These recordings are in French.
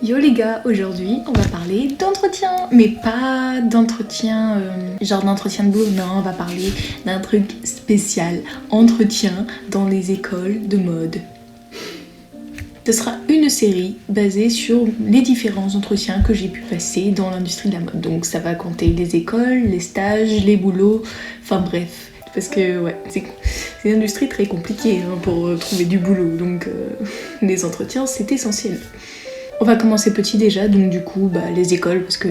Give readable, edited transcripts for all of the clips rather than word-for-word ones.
Yo les gars, aujourd'hui on va parler d'entretien, mais pas d'entretien genre d'entretien de boulot, non, on va parler d'un truc spécial, entretien dans les écoles de mode. Ce sera une série basée sur les différents entretiens que j'ai pu passer dans l'industrie de la mode. Donc ça va compter les écoles, les stages, les boulots, enfin bref. Parce que ouais, c'est une industrie très compliquée pour trouver du boulot, donc les entretiens c'est essentiel. On va commencer petit déjà, donc du coup les écoles parce que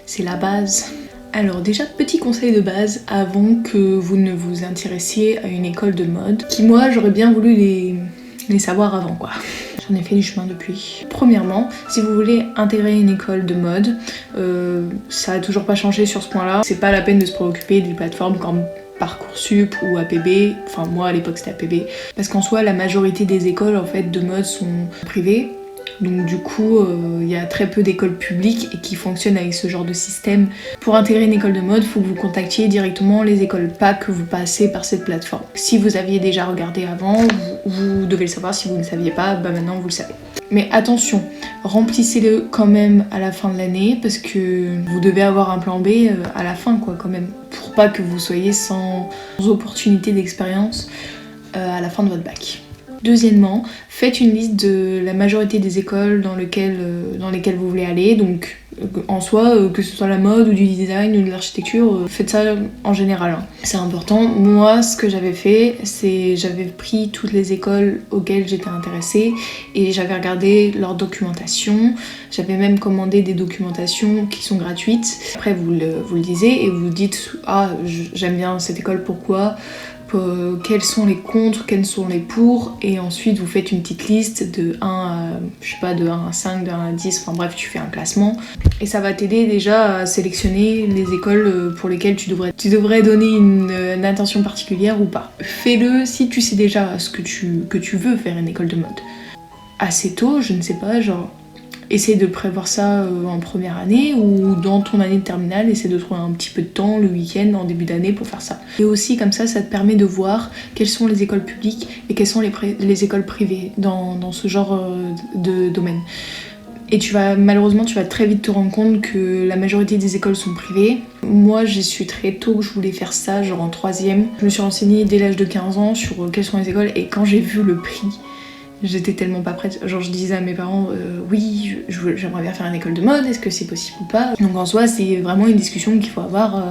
c'est la base. Alors déjà, petit conseil de base avant que vous ne vous intéressiez à une école de mode, qui moi j'aurais bien voulu les savoir avant quoi. J'en ai fait du chemin depuis. Premièrement, si vous voulez intégrer une école de mode, ça a toujours pas changé sur ce point-là. C'est pas la peine de se préoccuper des plateformes comme Parcoursup ou APB, enfin moi à l'époque c'était APB, parce qu'en soi la majorité des écoles en fait de mode sont privées. Donc du coup, il y a très peu d'écoles publiques et qui fonctionnent avec ce genre de système. Pour intégrer une école de mode, il faut que vous contactiez directement les écoles, pas que vous passez par cette plateforme. Si vous aviez déjà regardé avant, vous devez le savoir. Si vous ne saviez pas, maintenant vous le savez. Mais attention, remplissez-le quand même à la fin de l'année parce que vous devez avoir un plan B à la fin quoi quand même. Pour pas que vous soyez sans opportunité d'expérience à la fin de votre bac. Deuxièmement, faites une liste de la majorité des écoles dans lesquelles vous voulez aller. Donc en soi, que ce soit la mode ou du design ou de l'architecture, faites ça en général. C'est important. Moi, ce que j'avais fait, c'est j'avais pris toutes les écoles auxquelles j'étais intéressée et j'avais regardé leur documentation. J'avais même commandé des documentations qui sont gratuites. Après, vous le lisez et vous dites « Ah, j'aime bien cette école, pourquoi ?» Quels sont les contre, quels sont les pour, et ensuite vous faites une petite liste de 1 à 5, de 1 à 10, enfin bref, tu fais un classement. Et ça va t'aider déjà à sélectionner les écoles pour lesquelles tu devrais donner une attention particulière ou pas. Fais-le si tu sais déjà que tu veux faire une école de mode. Assez tôt, je ne sais pas, genre... Essaye de prévoir ça en première année ou dans ton année de terminale, essaie de trouver un petit peu de temps le week-end en début d'année pour faire ça. Et aussi comme ça te permet de voir quelles sont les écoles publiques et quelles sont les écoles privées dans ce genre de domaine. Et malheureusement tu vas très vite te rendre compte que la majorité des écoles sont privées. Moi j'ai su très tôt que je voulais faire ça, genre en 3e. Je me suis renseignée dès l'âge de 15 ans sur quelles sont les écoles et quand j'ai vu le prix, j'étais tellement pas prête, genre je disais à mes parents oui, j'aimerais bien faire une école de mode, est-ce que c'est possible ou pas? Donc en soi c'est vraiment une discussion qu'il faut avoir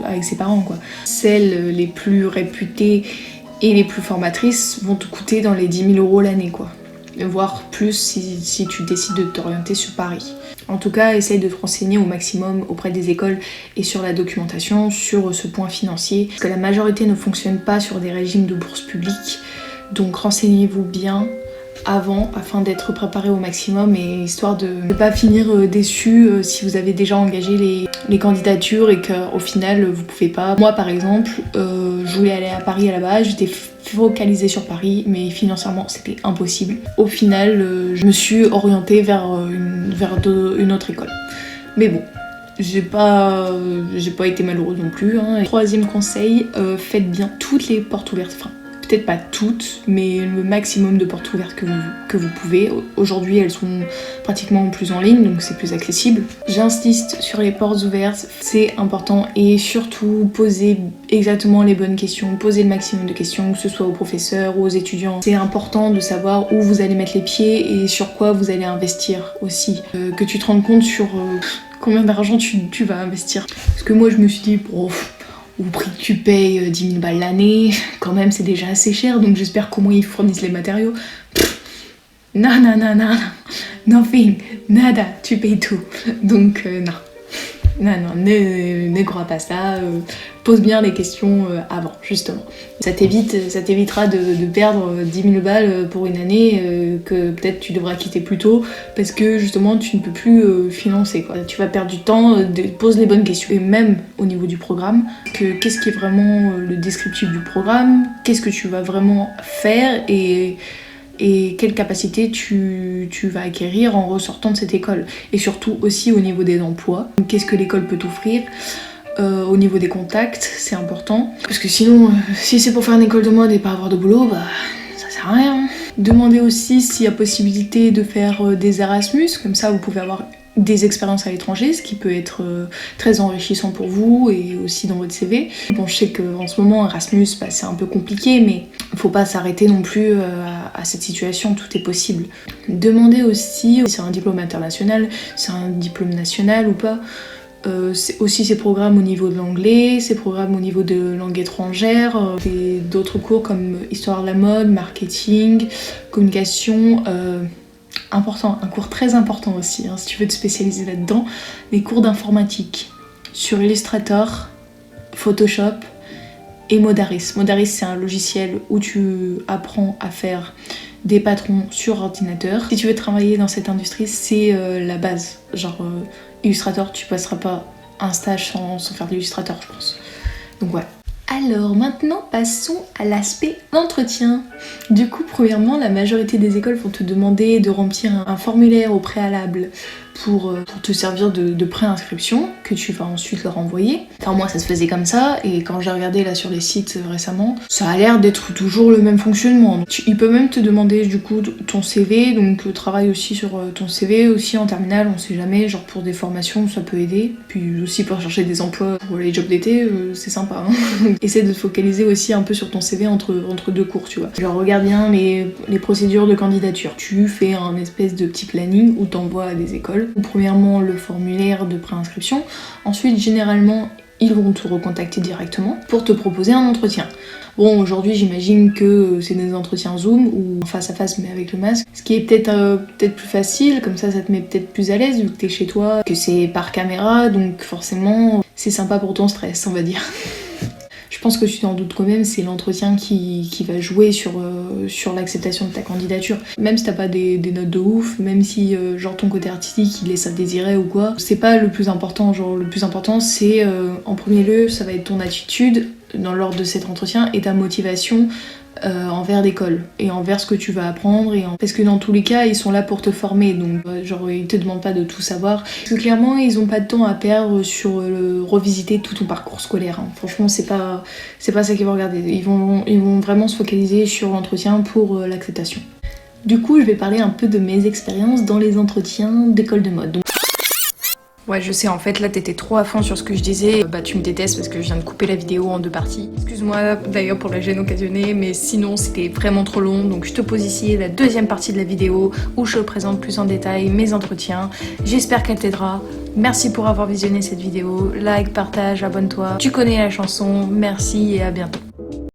avec ses parents quoi. Celles les plus réputées et les plus formatrices vont te coûter dans les 10 000 € l'année quoi. Voire plus si tu décides de t'orienter sur Paris. En tout cas, essaye de te renseigner au maximum auprès des écoles et sur la documentation, sur ce point financier. Parce que la majorité ne fonctionne pas sur des régimes de bourse publique, donc renseignez-vous bien avant afin d'être préparé au maximum et histoire de ne pas finir déçu si vous avez déjà engagé les candidatures et qu'au final vous pouvez pas. Moi par exemple, je voulais aller à Paris à la base, j'étais focalisée sur Paris mais financièrement c'était impossible. Au final je me suis orientée vers une autre école. Mais bon, j'ai pas été malheureuse non plus. Troisième conseil, faites bien toutes les portes ouvertes. Enfin, peut-être pas toutes, mais le maximum de portes ouvertes que vous pouvez. Aujourd'hui, elles sont pratiquement plus en ligne, donc c'est plus accessible. J'insiste sur les portes ouvertes, c'est important, et surtout posez exactement les bonnes questions, posez le maximum de questions, que ce soit aux professeurs ou aux étudiants. C'est important de savoir où vous allez mettre les pieds et sur quoi vous allez investir aussi. Que tu te rendes compte sur combien d'argent tu vas investir. Parce que moi, je me suis dit, au prix que tu payes 10 000 balles l'année, quand même c'est déjà assez cher, donc j'espère qu'au moins ils fournissent les matériaux. Non, nothing, nada, tu payes tout. Donc non, ne crois pas ça, pose bien les questions avant, justement. Ça t'évitera de perdre 10 000 balles pour une année que peut-être tu devras quitter plus tôt parce que justement tu ne peux plus financer quoi. Tu vas perdre du temps, pose les bonnes questions. Et même au niveau du programme, qu'est-ce qui est vraiment le descriptif du programme, qu'est-ce que tu vas vraiment faire et quelle capacité tu vas acquérir en ressortant de cette école. Et surtout aussi au niveau des emplois. Qu'est-ce que l'école peut t'offrir au niveau des contacts, c'est important. Parce que sinon, si c'est pour faire une école de mode et pas avoir de boulot, ça sert à rien. Demandez aussi s'il y a possibilité de faire des Erasmus, comme ça vous pouvez avoir des expériences à l'étranger, ce qui peut être très enrichissant pour vous et aussi dans votre CV. Bon, je sais qu'en ce moment Erasmus c'est un peu compliqué, mais il faut pas s'arrêter non plus à cette situation, tout est possible. Demandez aussi si c'est un diplôme international, si c'est un diplôme national ou pas. Aussi ces programmes au niveau de l'anglais, ces programmes au niveau de langue étrangère, et d'autres cours comme histoire de la mode, marketing, communication. Important, un cours très important aussi, hein, si tu veux te spécialiser là-dedans, les cours d'informatique sur Illustrator, Photoshop et Modaris. Modaris, c'est un logiciel où tu apprends à faire des patrons sur ordinateur. Si tu veux travailler dans cette industrie, c'est la base. Genre Illustrator, tu passeras pas un stage sans faire de l'Illustrator, je pense. Donc voilà. Alors maintenant passons à l'aspect entretien. Du coup, premièrement, la majorité des écoles vont te demander de remplir un formulaire au préalable pour te servir de préinscription que tu vas ensuite leur envoyer. Enfin moi ça se faisait comme ça, et quand j'ai regardé là sur les sites récemment, ça a l'air d'être toujours le même fonctionnement. Il peut même te demander du coup ton CV, donc travaille aussi sur ton CV, aussi en terminale, on sait jamais, genre pour des formations ça peut aider, puis aussi pour chercher des emplois pour les jobs d'été, c'est sympa. Hein. Essaie de te focaliser aussi un peu sur ton CV entre deux cours, tu vois. Genre regarde bien les procédures de candidature. Tu fais un espèce de petit planning où t'envoies à des écoles. Premièrement le formulaire de préinscription, ensuite généralement ils vont te recontacter directement pour te proposer un entretien. Bon, aujourd'hui j'imagine que c'est des entretiens Zoom ou face à face mais avec le masque, ce qui est peut-être plus facile, comme ça te met peut-être plus à l'aise vu que t'es chez toi, que c'est par caméra, donc forcément c'est sympa pour ton stress, on va dire. Je pense que tu t'en doutes quand même, c'est l'entretien qui va jouer sur l'acceptation de ta candidature. Même si t'as pas des notes de ouf, même si genre ton côté artistique il laisse à désirer ou quoi, c'est pas le plus important. Genre le plus important c'est en premier lieu ça va être ton attitude dans l'ordre de cet entretien et ta motivation envers l'école et envers ce que tu vas apprendre parce que dans tous les cas ils sont là pour te former, donc genre ils te demandent pas de tout savoir parce que clairement ils ont pas de temps à perdre sur revisiter tout ton parcours scolaire, hein. Franchement c'est pas ça qu'ils vont regarder, ils vont vraiment se focaliser sur l'entretien pour l'acceptation. Du coup je vais parler un peu de mes expériences dans les entretiens d'école de mode. Ouais, je sais, en fait, là, t'étais trop à fond sur ce que je disais. Bah, tu me détestes parce que je viens de couper la vidéo en 2 parties. Excuse-moi d'ailleurs pour la gêne occasionnée, mais sinon, c'était vraiment trop long. Donc, je te pose ici la 2e partie de la vidéo où je te présente plus en détail mes entretiens. J'espère qu'elle t'aidera. Merci pour avoir visionné cette vidéo. Like, partage, abonne-toi. Tu connais la chanson. Merci et à bientôt.